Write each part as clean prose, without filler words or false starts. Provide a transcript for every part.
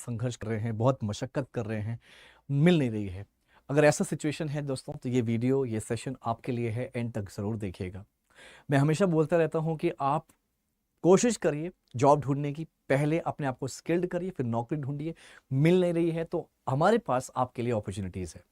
संघर्ष कर रहे हैं, बहुत मशक्कत कर रहे हैं, मिल नहीं रही है। अगर ऐसा सिचुएशन है दोस्तों, तो ये वीडियो, ये सेशन आपके लिए है, एंड तक ज़रूर देखिएगा। मैं हमेशा बोलता रहता हूँ कि आप कोशिश करिए जॉब ढूंढने की, पहले अपने आप को स्किल्ड करिए, फिर नौकरी ढूंढिए। मिल नहीं रही है तो हमारे पास आपके लिए अपॉर्चुनिटीज़ है।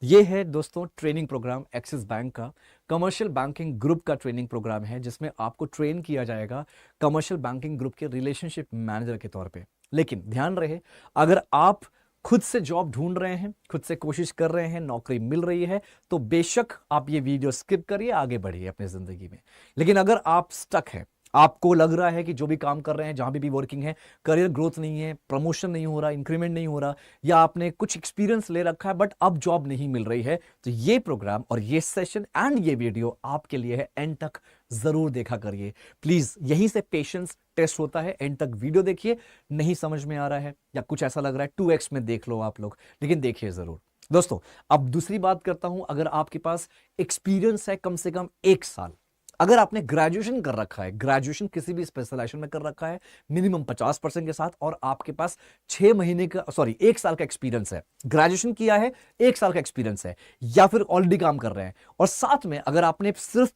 ये है दोस्तों ट्रेनिंग प्रोग्राम एक्सिस बैंक का, कमर्शियल बैंकिंग ग्रुप का ट्रेनिंग प्रोग्राम है, जिसमें आपको ट्रेन किया जाएगा कमर्शियल बैंकिंग ग्रुप के रिलेशनशिप मैनेजर के तौर पे। लेकिन ध्यान रहे, अगर आप खुद से जॉब ढूंढ रहे हैं, खुद से कोशिश कर रहे हैं, नौकरी मिल रही है, तो बेशक आप ये वीडियो स्किप करिए, आगे बढ़िए अपनी जिंदगी में। लेकिन अगर आप स्टक हैं, आपको लग रहा है कि जो भी काम कर रहे हैं, जहां भी वर्किंग है, करियर ग्रोथ नहीं है, प्रमोशन नहीं हो रहा, इंक्रीमेंट नहीं हो रहा, या आपने कुछ एक्सपीरियंस ले रखा है बट अब जॉब नहीं मिल रही है, तो ये प्रोग्राम और ये सेशन एंड ये वीडियो आपके लिए है। एंड तक जरूर देखा करिए प्लीज, यहीं से पेशेंस टेस्ट होता है। एंड तक वीडियो देखिए, नहीं समझ में आ रहा है या कुछ ऐसा लग रहा है 2x में देख लो आप लोग, लेकिन देखिए जरूर दोस्तों। अब दूसरी बात करता हूं, अगर आपके पास एक्सपीरियंस है कम से कम 1 साल, अगर आपने ग्रेजुएशन कर रखा है, ग्रेजुएशन किसी भी स्पेशलाइजेशन में कर रखा है मिनिमम 50% के साथ, और आपके पास 6 महीने का 1 साल का एक्सपीरियंस है, ग्रेजुएशन किया है, 1 साल का एक्सपीरियंस है, या फिर ऑलरेडी काम कर रहे हैं, और साथ में अगर आपने सिर्फ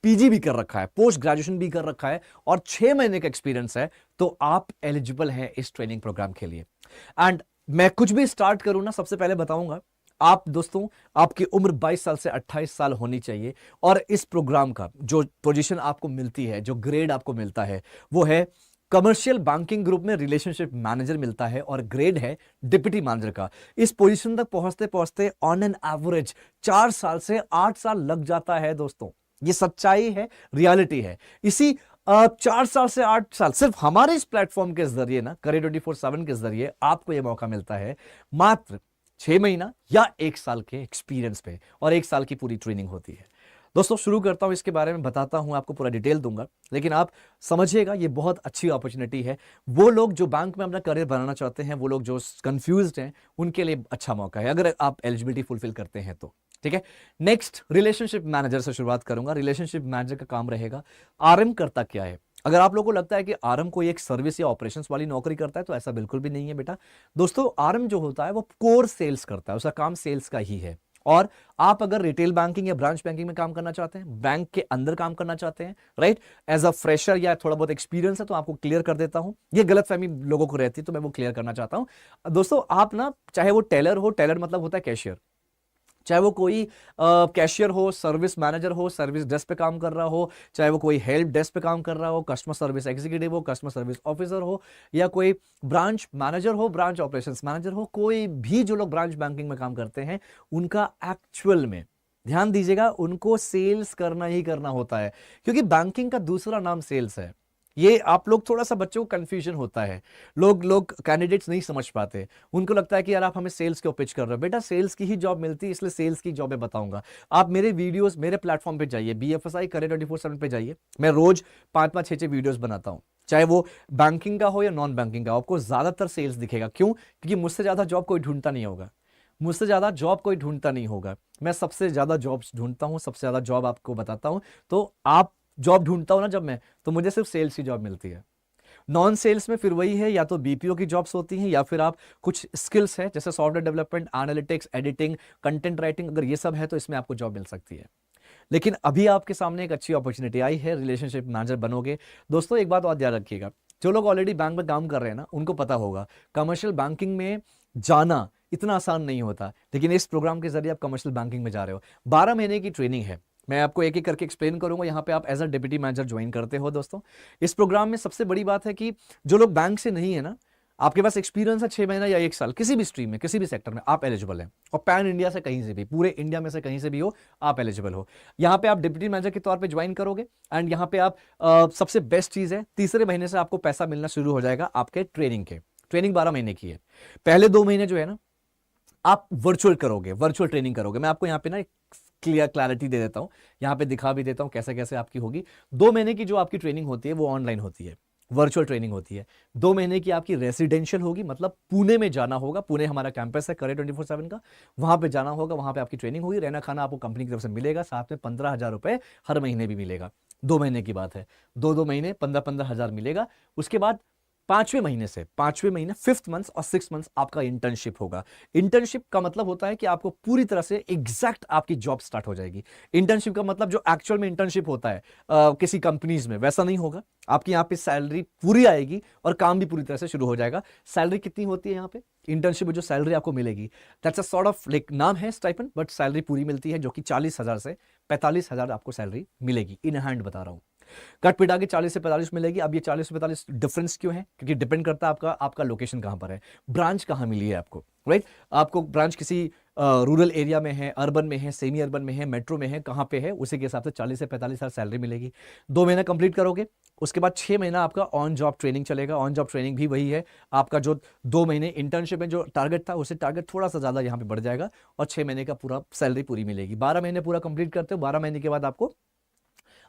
पीजी भी कर रखा है, पोस्ट ग्रेजुएशन भी कर रखा है, और 6 महीने का एक्सपीरियंस है, तो आप एलिजिबल हैं इस ट्रेनिंग प्रोग्राम के लिए। एंड मैं कुछ भी स्टार्ट करूं ना, सबसे पहले बताऊंगा आप दोस्तों, आपकी उम्र 22 साल से 28 साल होनी चाहिए, और इस प्रोग्राम का जो पोजीशन आपको मिलती है, जो ग्रेड आपको मिलता है, वो है कमर्शियल बैंकिंग ग्रुप में रिलेशनशिप मैनेजर मिलता है, और ग्रेड है डिप्टी मैनेजर का। इस पोजीशन तक पहुंचते पहुंचते ऑन एन एवरेज 4 साल से 8 साल लग जाता है दोस्तों। ये सच्चाई है, रियलिटी है। इसी 4 साल से 8 साल सिर्फ हमारे इस प्लेटफॉर्म के जरिए ना, करियर 24/7 के जरिए आपको यह मौका मिलता है, मात्र 6 महीना या 1 साल के एक्सपीरियंस पे, और 1 साल की पूरी ट्रेनिंग होती है। दोस्तों शुरू करता हूं, इसके बारे में बताता हूं, आपको पूरा डिटेल दूंगा, लेकिन आप समझिएगा ये बहुत अच्छी अपॉर्चुनिटी है। वो लोग जो बैंक में अपना करियर बनाना चाहते हैं, वो लोग जो कंफ्यूज्ड हैं, उनके लिए अच्छा मौका है, अगर आप एलिजिबिलिटी फुलफिल करते हैं तो। ठीक है, नेक्स्ट रिलेशनशिप मैनेजर से शुरुआत करूंगा। रिलेशनशिप मैनेजर का काम रहेगा, आरएम करता क्या है। अगर आप लोगों को लगता है कि आरएम कोई एक सर्विस या ऑपरेशंस वाली नौकरी करता है, तो ऐसा बिल्कुल भी नहीं है बेटा। दोस्तों आरएम जो होता है वो कोर सेल्स करता है, उसका काम सेल्स का ही है। और आप अगर रिटेल बैंकिंग या ब्रांच बैंकिंग में काम करना चाहते हैं, बैंक के अंदर काम करना चाहते हैं, राइट, एज अ फ्रेशर या थोड़ा बहुत एक्सपीरियंस है, तो आपको क्लियर कर देता हूं। ये गलतफहमी लोगों को रहती है, तो मैं वो क्लियर करना चाहता हूं। दोस्तों आप ना, चाहे वो टेलर हो, टेलर मतलब होता है कैशियर, चाहे वो कोई कैशियर हो, सर्विस मैनेजर हो, सर्विस डेस्क पे काम कर रहा हो, चाहे वो कोई हेल्प डेस्क पे काम कर रहा हो, कस्टमर सर्विस एग्जीक्यूटिव हो, कस्टमर सर्विस ऑफिसर हो, या कोई ब्रांच मैनेजर हो, ब्रांच ऑपरेशंस मैनेजर हो, कोई भी जो लोग ब्रांच बैंकिंग में काम करते हैं, उनका एक्चुअल में ध्यान दीजिएगा, उनको सेल्स करना ही करना होता है, क्योंकि बैंकिंग का दूसरा नाम सेल्स है। ये आप लोग थोड़ा सा, बच्चों को कंफ्यूजन होता है, लोग कैंडिडेट्स नहीं समझ पाते, उनको लगता है कि यार आप हमें सेल्स क्यों पिच कर रहे हो। बेटा सेल्स की ही जॉब मिलती है, इसलिए सेल्स की जॉब बताऊंगा। आप मेरे वीडियोस, मेरे प्लेटफॉर्म पे जाइए, BFSI करियर 24/7 पे जाइए, मैं रोज 5-5, 6-6 वीडियोस बनाता हूं, चाहे वो बैंकिंग का हो या नॉन बैंकिंग का। आपको ज्यादातर सेल्स दिखेगा, क्यों? क्योंकि मुझसे ज्यादा जॉब कोई ढूंढता नहीं होगा, मुझसे ज्यादा जॉब कोई ढूंढता नहीं होगा, मैं सबसे ज्यादा जॉब्स ढूंढता हूं, सबसे ज्यादा जॉब आपको बताता हूं। तो आप जॉब ढूंढता हूं ना जब मैं, तो मुझे सिर्फ सेल्स की जॉब मिलती है। नॉन सेल्स में फिर वही है, या तो BPO की जॉब्स होती हैं, या फिर आप कुछ स्किल्स है जैसे software development, analytics, editing, content writing, अगर ये सब है तो इसमें आपको जॉब मिल सकती है। लेकिन अभी आपके सामने एक अच्छी अपॉर्चुनिटी आई है, रिलेशनशिप मैनेजर बनोगे। दोस्तों एक बात और याद रखिएगा, जो लोग ऑलरेडी बैंक में काम कर रहे हैं ना, उनको पता होगा कमर्शियल बैंकिंग में जाना इतना आसान नहीं होता, लेकिन इस प्रोग्राम के जरिए आप कमर्शियल बैंकिंग में जा रहे हो। 12 महीने की ट्रेनिंग है, मैं आपको एक एक करके एक्सप्लेन करूंगा। यहाँ पे आप as a deputy manager join करते हो दोस्तों। इस प्रोग्राम में सबसे बड़ी बात है कि जो लोग बैंक से नहीं है ना, आपके पास एक्सपीरियंस है 6 महीना या 1 साल, किसी भी स्ट्रीम में, किसी भी सेक्टर में, आप एलिजिबल हैं। और पैन इंडिया से कहीं से भी, पूरे इंडिया में से कहीं से भी हो, आप एलिजिबल हो। यहाँ पे आप डिप्टी मैनेजर के तौर पे ज्वाइन करोगे, एंड यहाँ पे आप सबसे बेस्ट चीज है, तीसरे महीने से आपको पैसा मिलना शुरू हो जाएगा आपके ट्रेनिंग के। ट्रेनिंग 12 महीने की है। पहले 2 महीने जो है ना, आप वर्चुअल करोगे, वर्चुअल ट्रेनिंग करोगे। मैं आपको यहाँ पे ना एक क्लैरिटी दे देता हूँ, यहाँ पे दिखा भी देता हूँ कैसे कैसे आपकी होगी। 2 महीने की जो आपकी ट्रेनिंग होती है वो ऑनलाइन होती है, वर्चुअल ट्रेनिंग होती है। 2 महीने की आपकी रेसिडेंशियल होगी, मतलब पुणे में जाना होगा, पुणे हमारा कैंपस है करियर 24/7 का, वहां पे जाना होगा, वहां पे आपकी ट्रेनिंग होगी। रहना खाना आपको कंपनी की तरफ से मिलेगा, साथ में 15,000 रुपए हर महीने भी मिलेगा। 2 महीने की बात है, 2-2 महीने 15-15 हजार मिलेगा। उसके बाद पांचवें महीने 5th मंथ और 6th मंथ आपका इंटर्नशिप होगा। इंटर्नशिप का मतलब होता है कि आपको पूरी तरह से एग्जैक्ट आपकी जॉब स्टार्ट हो जाएगी। इंटर्नशिप का मतलब जो एक्चुअल में इंटर्नशिप होता है किसी कंपनीज में, वैसा नहीं होगा। आपकी यहाँ पे सैलरी पूरी आएगी और काम भी पूरी तरह से शुरू हो जाएगा। सैलरी कितनी होती है यहाँ पे इंटर्नशिप में जो सैलरी आपको मिलेगी, that's a sort of like, नाम है स्टाइपेंड, बट सैलरी पूरी मिलती है, जो कि 40,000 से 45,000 आपको सैलरी मिलेगी। इन हैंड बता रहा हूं, कट पिटा के 40 से 45 मिलेगी। अब ये 40 से 45 डिफरेंस क्यों है? क्योंकि डिपेंड करता है आपका लोकेशन कहां पर है, ब्रांच कहां मिली है आपको, राइट? आपको ब्रांच किसी रूरल एरिया में है, अर्बन में है, सेमी अर्बन में है, मेट्रो में है, कहां पे है, उसी के हिसाब से 40 से 45,000 सैलरी मिलेगी। 2 महीना कंप्लीट करोगे, उसके बाद 6 महीना आपका ऑन जॉब ट्रेनिंग चलेगा। ऑन जॉब ट्रेनिंग भी वही है, आपका जो 2 महीने इंटर्नशिप में जो टारगेट था, उससे टारगेट थोड़ा सा ज्यादा यहाँ पे बढ़ जाएगा और 6 महीने का पूरा सैलरी पूरी मिलेगी। 12 महीने पूरा कंप्लीट करते हो, 12 महीने के बाद आपको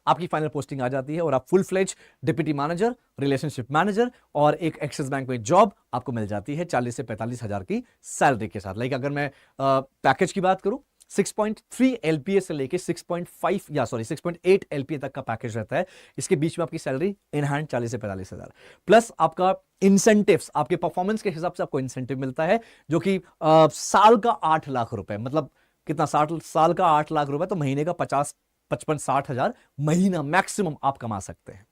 आपकी फाइनल पोस्टिंग आ जाती है और आप full fledge deputy manager, relationship manager और एक एक्सिस बैंक में जॉब आपको मिल जाती है 40 से 45,000 की सैलरी के साथ। लाइक अगर मैं पैकेज की बात करूं, 6.3 एलपीए से लेके 6.8 एलपीए तक का पैकेज रहता है। इसके बीच में आपकी सैलरी इन हैंड 40 से 45,000 प्लस आपका इंसेंटिव्स, आपके परफॉर्मेंस के हिसाब से आपको इंसेंटिव मिलता है, जो कि साल का 8 लाख रुपए, मतलब कितना, 60 साल का 8 लाख रुपए, तो महीने का 55-60 हजार महीना मैक्सिमम आप कमा सकते हैं।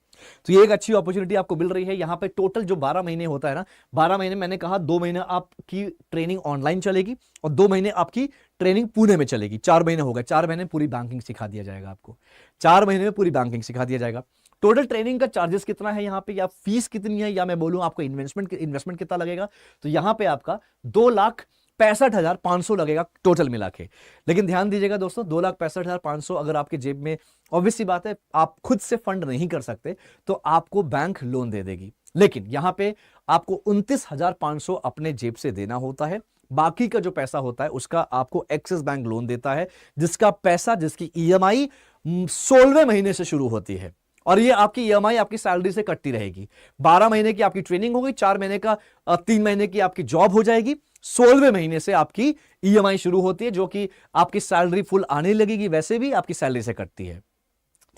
तो ये एक अच्छी अपॉर्चुनिटी आपको मिल रही है। यहां पे टोटल जो 12 महीने होता है ना, 12 महीने मैंने कहा 2 महीने आपकी ट्रेनिंग ऑनलाइन चलेगी और 2 महीने आपकी ट्रेनिंग पुणे में चलेगी। 4 महीने हो गए, 4 महीने पूरी बैंकिंग सिखा दिया जाएगा आपको, 4 महीने में पूरी बैंकिंग सिखा दिया जाएगा। टोटल ट्रेनिंग का चार्जेस कितना है यहाँ पे, या फीस कितनी है, या मैं बोलूं आपको इन्वेस्टमेंट कितना लगेगा, तो यहां पे आपका 2,65,500 लगेगा टोटल मिला के। लेकिन ध्यान दीजिएगा दोस्तों, 2,65,500 अगर आपके जेब में, ऑब्वियस सी बात है आप खुद से फंड नहीं कर सकते, तो आपको बैंक लोन दे देगी। लेकिन यहां पे आपको 29,500 अपने जेब से देना होता है। बाकी का जो पैसा होता है उसका आपको एक्सिस बैंक लोन देता है, जिसका पैसा, जिसकी ईएमआई 16वें महीने से शुरू होती है और ये आपकी ईएमआई आपकी सैलरी से कटती रहेगी। 12 महीने की आपकी ट्रेनिंग होगी, 4 महीने का 3 महीने की आपकी जॉब हो जाएगी, 16वें महीने से आपकी ईएमआई शुरू होती है, जो कि आपकी सैलरी फुल आने लगेगी, वैसे भी आपकी सैलरी से कटती है।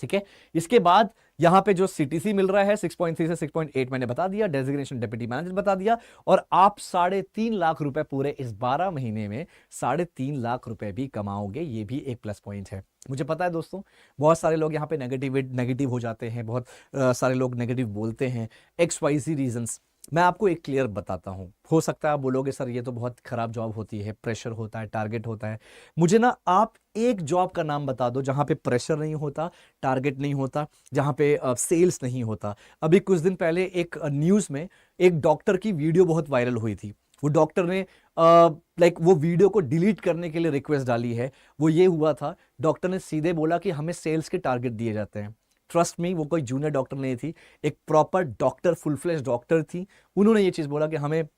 ठीक है, इसके बाद यहां पे जो सीटीसी मिल रहा है 6.3 से 6.8 मैंने बता दिया, डेजिग्नेशन डिप्टी मैनेजर बता दिया, और आप 3.5 लाख रुपए पूरे इस 12 महीने में 3.5 लाख रुपए भी कमाओगे। ये भी एक प्लस पॉइंट है। मुझे पता है दोस्तों, बहुत सारे लोग यहाँ पे नेगेटिव हो जाते हैं, बहुत सारे लोग नेगेटिव बोलते हैं, XYZ रीजंस। मैं आपको एक क्लियर बताता हूं। हो सकता है आप बोलोगे सर ये तो बहुत खराब जॉब होती है, प्रेशर होता है, टारगेट होता है। मुझे ना आप एक जॉब का नाम बता दो जहां पे प्रेशर नहीं होता, टारगेट नहीं होता, जहां पे सेल्स नहीं होता। अभी कुछ दिन पहले एक न्यूज में एक डॉक्टर की वीडियो बहुत वायरल हुई थी। वो डॉक्टर ने वो वीडियो को डिलीट करने के लिए रिक्वेस्ट डाली है। वो ये हुआ था, डॉक्टर ने सीधे बोला कि हमें सेल्स के टारगेट दिए जाते हैं। ट्रस्ट मी, वो कोई जूनियर डॉक्टर नहीं थी, एक proper doctor, full flesh doctor थी। उन्होंने ये चीज बोला कि हमें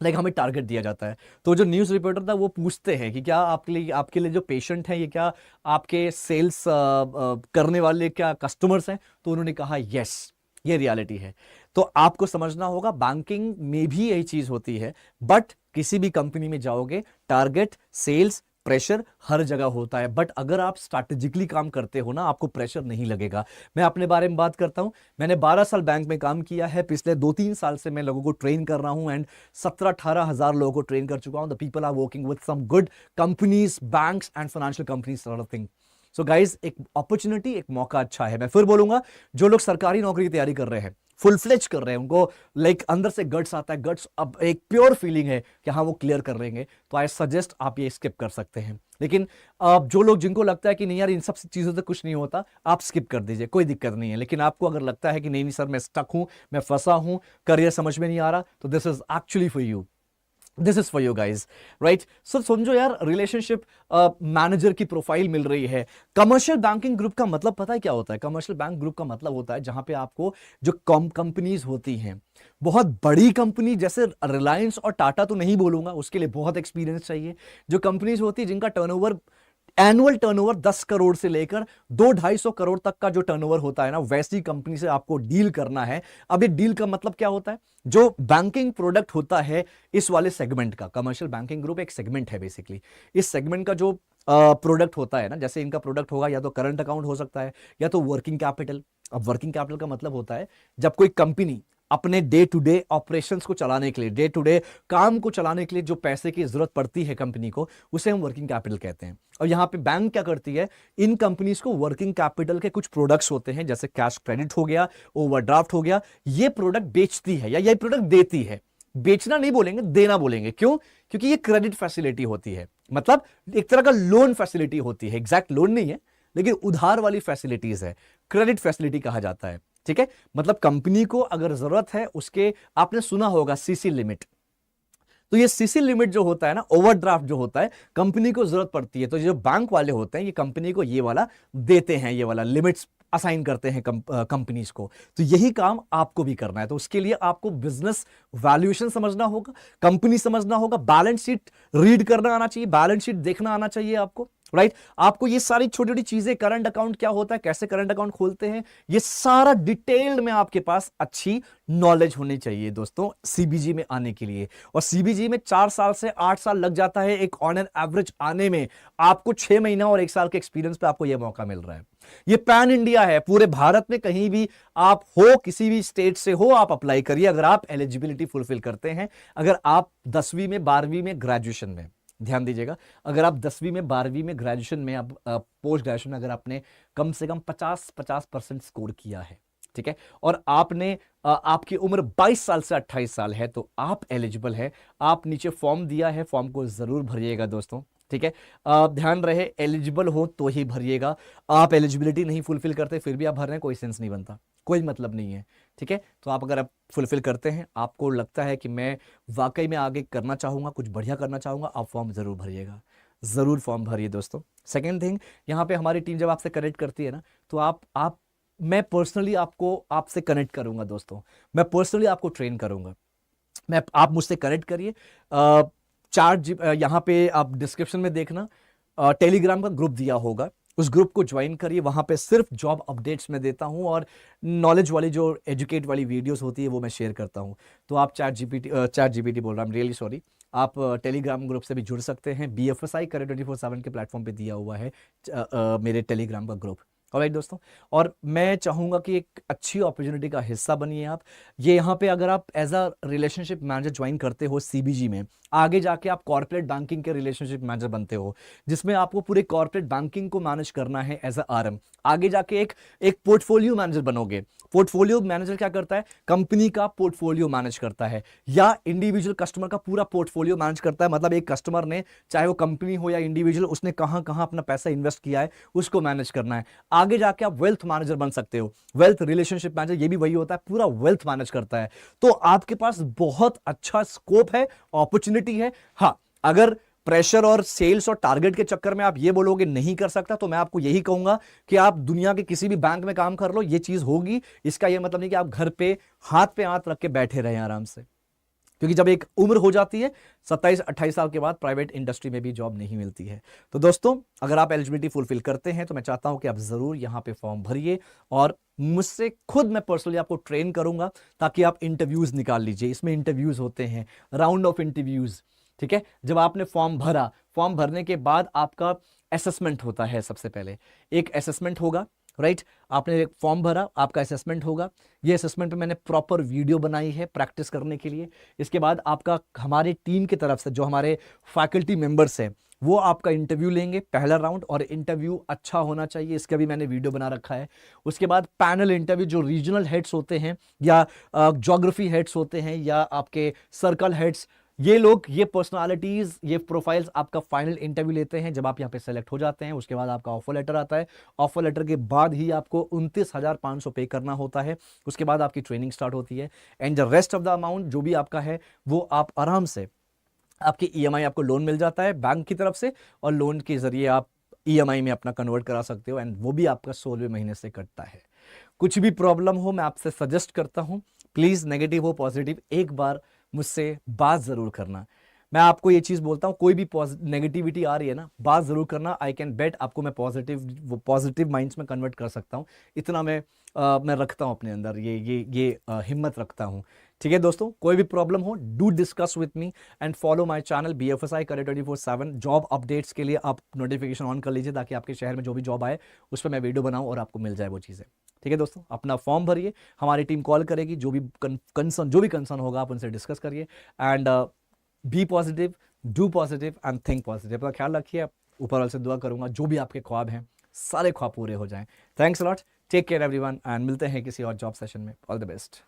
टारगेट दिया जाता है। तो जो न्यूज रिपोर्टर था वो पूछते हैं कि क्या आपके लिए जो पेशेंट हैं ये क्या आपके सेल्स करने वाले क्या कस्टमर्स हैं? तो उन्होंने कहा यस, ये रियलिटी है। तो आपको समझना होगा, बैंकिंग में भी यही चीज होती है, बट किसी भी कंपनी में जाओगे, टारगेट, सेल्स, प्रेशर हर जगह होता है। बट अगर आप स्ट्रैटेजिकली काम करते हो ना, आपको प्रेशर नहीं लगेगा। मैं अपने बारे में बात करता हूं, मैंने 12 साल बैंक में काम किया है। पिछले 2-3 साल से मैं लोगों को ट्रेन कर रहा हूं एंड 17-18 हजार लोगों को ट्रेन कर चुका हूं। The people are working with some good companies, banks and financial companies, sort of thing. So guys, एक अपॉर्चुनिटी, एक मौका अच्छा है। मैं फिर बोलूंगा, जो लोग सरकारी नौकरी की तैयारी कर रहे हैं, फुल फ्लेज कर रहे हैं, उनको अंदर से गट्स आता है, गट्स, अब एक प्योर फीलिंग है कि हाँ वो क्लियर कर लेंगे, तो आई सजेस्ट आप ये स्किप कर सकते हैं। लेकिन जो लोग, जिनको लगता है कि नहीं यार इन सब चीजों से कुछ नहीं होता, आप स्किप कर दीजिए, कोई दिक्कत नहीं है। लेकिन आपको अगर लगता है कि नहीं सर मैं स्टक हूं, मैं फंसा हूं, करियर समझ में नहीं आ रहा, तो this is actually for you, this is for you guys, right? So समझो यार, रिलेशनशिप मैनेजर की प्रोफाइल मिल रही है। कमर्शियल बैंकिंग ग्रुप का मतलब पता है क्या होता है? कमर्शियल बैंक ग्रुप का मतलब होता है जहां पे आपको जो कंपनीज होती हैं, बहुत बड़ी कंपनी जैसे रिलायंस और टाटा तो नहीं बोलूंगा, उसके लिए बहुत एक्सपीरियंस चाहिए। जो कंपनीज होती है जिनका टर्नओवर, एनुअल टर्नओवर 10 करोड़ से लेकर 200-250 करोड़ तक का जो टर्नओवर होता है ना, वैसी कंपनी से आपको डील करना है। अब ये डील का मतलब क्या होता है? जो बैंकिंग प्रोडक्ट होता है इस वाले सेगमेंट का, कमर्शियल बैंकिंग ग्रुप एक सेगमेंट है बेसिकली। इस सेगमेंट का जो प्रोडक्ट होता है ना, जैसे इनका प्रोडक्ट होगा या तो करंट अकाउंट हो सकता है या तो वर्किंग कैपिटल। अब वर्किंग कैपिटल का मतलब होता है जब कोई कंपनी अपने डे टू डे ऑपरेशंस को चलाने के लिए, डे टू डे काम को चलाने के लिए जो पैसे की जरूरत पड़ती है कंपनी को, उसे हम वर्किंग कैपिटल कहते हैं। और यहां पे बैंक क्या करती है, इन कंपनीज को वर्किंग कैपिटल के कुछ प्रोडक्ट्स होते हैं, जैसे कैश क्रेडिट हो गया, ओवरड्राफ्ट हो गया, ये प्रोडक्ट बेचती है या ये प्रोडक्ट देती है। बेचना नहीं बोलेंगे, देना बोलेंगे। क्यों? क्योंकि ये क्रेडिट फैसिलिटी होती है, मतलब एक तरह का लोन फैसिलिटी होती है। एग्जैक्ट लोन नहीं है, लेकिन उधार वाली फैसिलिटीज है, क्रेडिट फैसिलिटी कहा जाता है। ठीक है, मतलब कंपनी को अगर जरूरत है उसके, आपने सुना होगा सीसी लिमिट, तो ये सीसी लिमिट जो होता है ना, ओवरड्राफ्ट जो होता है, कंपनी को जरूरत पड़ती है, तो जो बैंक वाले होते हैं ये कंपनी को ये वाला देते हैं, ये वाला लिमिट्स असाइन करते हैं कंपनीज को। तो यही काम आपको भी करना है। तो उसके लिए आपको बिजनेस वैल्यूएशन समझना होगा, कंपनी समझना होगा, बैलेंस शीट रीड करना आना चाहिए, बैलेंस शीट देखना आना चाहिए आपको, राइट। आपको ये सारी छोटी छोटी चीजें, करंट अकाउंट क्या होता है, कैसे करंट अकाउंट खोलते हैं, ये सारा डिटेल्ड में आपके पास अच्छी नॉलेज होनी चाहिए दोस्तों, सीबीजी में आने के लिए। और सीबीजी में 4 साल से 8 साल लग जाता है एक ऑन एन एवरेज आने में, आपको 6 महीना और 1 साल के एक्सपीरियंस पे आपको यह मौका मिल रहा है। ये पैन इंडिया है, पूरे भारत में कहीं भी आप हो, किसी भी स्टेट से हो, आप अप्लाई करिए अगर आप एलिजिबिलिटी फुलफिल करते हैं। अगर आप 10वीं में, 12वीं में, ग्रेजुएशन में, ध्यान दीजिएगा, अगर आप 10वीं में, 12वीं में, ग्रेजुएशन में, आप पोस्ट ग्रेजुएशन में अगर आपने कम से कम 50% स्कोर किया है, ठीक है, और आपने आपकी उम्र 22 साल से 28 साल है, तो आप एलिजिबल है। आप नीचे फॉर्म दिया है, फॉर्म को जरूर भरिएगा दोस्तों, ठीक है। ध्यान रहे, एलिजिबल हो तो ही भरिएगा। आप एलिजिबिलिटी नहीं फुलफिल करते फिर भी आप भर रहे हैं, कोई सेंस नहीं बनता, कोई मतलब नहीं है, ठीक है। तो आप अगर आप फुलफिल करते हैं, आपको लगता है कि मैं वाकई में आगे करना चाहूंगा, कुछ बढ़िया करना चाहूंगा, आप फॉर्म जरूर भरिएगा, जरूर फॉर्म भरिए दोस्तों। सेकेंड थिंग, यहाँ पे हमारी टीम जब आपसे कनेक्ट करती है ना, तो आप मैं पर्सनली आपको आपसे कनेक्ट करूंगा दोस्तों, मैं पर्सनली आपको ट्रेन करूंगा। आप मुझसे कनेक्ट करिए। यहाँ पे आप डिस्क्रिप्शन में देखना, टेलीग्राम का ग्रुप दिया होगा, उस ग्रुप को ज्वाइन करिए। वहां पे सिर्फ जॉब अपडेट्स में देता हूं और नॉलेज वाली जो एजुकेट वाली वीडियोस होती है वो मैं शेयर करता हूं। तो आप चैट जीपीटी बोल रहा हूं, रियली सॉरी, आप टेलीग्राम ग्रुप से भी जुड़ सकते हैं। BFSI करें 24/7 के प्लेटफॉर्म पे दिया हुआ है मेरे टेलीग्राम का ग्रुप। ऑलराइट दोस्तों, और मैं चाहूंगा कि एक अच्छी अपॉर्चुनिटी का हिस्सा बनिए आप। ये यहाँ पे अगर आप as a relationship manager join करते हो सीबीजी में, आगे जाके आप कॉर्पोरेट बैंकिंग के रिलेशनशिप मैनेजर बनते हो, जिसमें आपको पूरे कॉर्पोरेट बैंकिंग को मैनेज करना है एज अ RM। आगे जाके एक पोर्टफोलियो मैनेजर बनोगे। पोर्टफोलियो मैनेजर क्या करता है, कंपनी का पोर्टफोलियो मैनेज करता है या इंडिविजुअल कस्टमर का पूरा पोर्टफोलियो मैनेज करता है। मतलब एक कस्टमर ने, चाहे वो कंपनी हो या इंडिविजुअल, उसने कहां कहां अपना पैसा इन्वेस्ट किया है, उसको मैनेज करना है। आगे जाके आप वेल्थ मैनेजर बन सकते हो, वेल्थ रिलेशनशिप मैनेजर, ये भी वही होता है, पूरा वेल्थ मैनेज करता है। तो आपके पास बहुत अच्छा स्कोप है, अपॉर्चुनिटी है। हाँ, अगर प्रेशर और सेल्स और टारगेट के चक्कर में आप ये बोलोगे नहीं कर सकता, तो मैं आपको यही कहूंगा कि आप दुनिया के किसी भी बैंक में काम कर लो, ये चीज होगी। इसका यह मतलब नहीं कि आप घर पे हाथ रख के बैठे रहे आराम से, क्योंकि जब एक उम्र हो जाती है 27-28 साल के बाद, प्राइवेट इंडस्ट्री में भी जॉब नहीं मिलती है। तो दोस्तों, अगर आप एलिजिबिलिटी फुलफिल करते हैं तो मैं चाहता हूं कि आप जरूर यहां पे फॉर्म भरिए, और मुझसे खुद मैं पर्सनली आपको ट्रेन करूंगा ताकि आप इंटरव्यूज निकाल लीजिए। इसमें इंटरव्यूज होते हैं, राउंड ऑफ इंटरव्यूज, ठीक है। जब आपने फॉर्म भरा, फॉर्म भरने के बाद आपका असेसमेंट होता है। सबसे पहले एक असेसमेंट होगा, राइट। आपने एक फॉर्म भरा, आपका असेसमेंट होगा। ये असेसमेंट पे मैंने प्रॉपर वीडियो बनाई है प्रैक्टिस करने के लिए। इसके बाद आपका, हमारे टीम की तरफ से जो हमारे फैकल्टी मेंबर्स हैं, वो आपका इंटरव्यू लेंगे, पहला राउंड, और इंटरव्यू अच्छा होना चाहिए, इसका भी मैंने वीडियो बना रखा है। उसके बाद पैनल इंटरव्यू, जो रीजनल हेड्स होते हैं या ज्योग्राफी हेड्स होते हैं या आपके सर्कल हेड्स, ये लोग, ये पर्सनालिटीज, ये प्रोफाइल्स आपका फाइनल इंटरव्यू लेते हैं। जब आप यहाँ पे सेलेक्ट हो जाते हैं, उसके बाद आपका ऑफर लेटर आता है। ऑफर लेटर के बाद ही आपको 29,500 पे करना होता है। उसके बाद आपकी ट्रेनिंग स्टार्ट होती है, and the rest of the amount जो भी आपका है, वो आप आराम से, आपकी EMI, आपको लोन मिल जाता है बैंक की तरफ से, और लोन के जरिए आप EMI में अपना कन्वर्ट करा सकते हो, एंड वो भी आपका 16वें महीने से कटता है। कुछ भी प्रॉब्लम हो, मैं आपसे सजेस्ट करता हूं, प्लीज, नेगेटिव हो पॉजिटिव, एक बार मुझसे बात जरूर करना। मैं आपको ये चीज बोलता हूं, कोई भी नेगेटिविटी आ रही है ना, बात जरूर करना। आई कैन बेट आपको मैं पॉजिटिव माइंड्स में कन्वर्ट कर सकता हूं। इतना मैं रखता हूं अपने अंदर, ये हिम्मत रखता हूं। ठीक है दोस्तों, कोई भी प्रॉब्लम हो, do discuss with me and follow my channel BFSI career 24/7। Job updates के लिए आप नोटिफिकेशन ऑन कर लीजिए, ताकि आपके शहर में जो भी जॉब आए उस पर मैं वीडियो बनाऊं और आपको मिल जाए वो चीजें। ठीक है दोस्तों, अपना फॉर्म भरिए, हमारी टीम कॉल करेगी, जो भी कंसर्न होगा आप उनसे डिस्कस करिए। And be positive, do positive and think positive. अपना ख्याल रखिए, ऊपर वाले से दुआ करूंगा जो भी आपके ख्वाब हैं सारे ख्वाब पूरे हो जाएं। Thanks lot, take care everyone, and मिलते हैं किसी और जॉब सेशन में। All the best.